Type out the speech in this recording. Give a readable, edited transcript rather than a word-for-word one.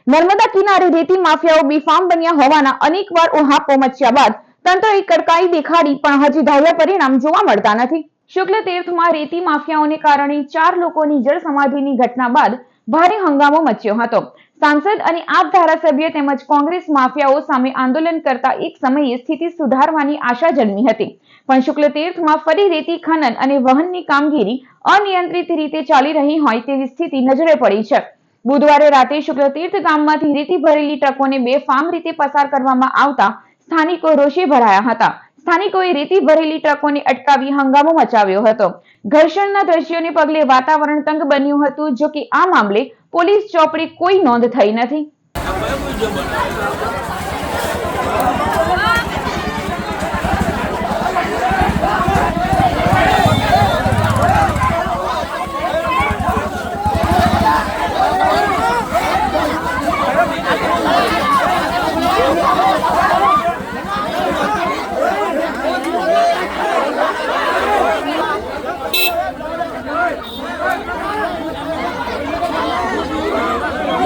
નર્મદા કિનારે રેતી માફિયાઓ બેફામ બન્યા હોવાના અનેકવાર ઉહાપો મચ્યા બાદ તંત્રએ કડકાઈ દેખાડી પણ હજી ધાર્યા પરિણામ જોવા મળતા નથી। શુક્લ તીર્થમાં રેતી માફિયાઓને કારણે 4 લોકોની જળ સમાધિની ઘટના બાદ ભારે હંગામો મચ્યો હતો। સાંસદ અને આપ ધારાસભ્ય તેમજ કોંગ્રેસ માફિયાઓ સામે આંદોલન કરતા એક સમયે સ્થિતિ સુધારવાની આશા જન્મી હતી, પણ શુક્લ તીર્થમાં ફરી રેતી ખનન અને વહનની કામગીરી અનિયંત્રિત રીતે ચાલી રહી હોય તેવી સ્થિતિ નજરે પડી છે। બુધવારે રાતે શુક્લ તીર્થ ગામમાંથી રેતી ભરેલી ટ્રકોને બેફામ રીતે પસાર કરવામાં આવતા સ્થાનિકો રોષે ભરાયા હતા। સ્થાનિકોએ રેતી ભરેલી ટ્રકોને અટકાવી હંગામો મચાવ્યો હતો। ઘર્ષણના દ્રશ્યોને પગલે વાતાવરણ તંગ બન્યું હતું। જો કે આ મામલે પોલીસ ચોપડે કોઈ નોંધ થઈ નથી।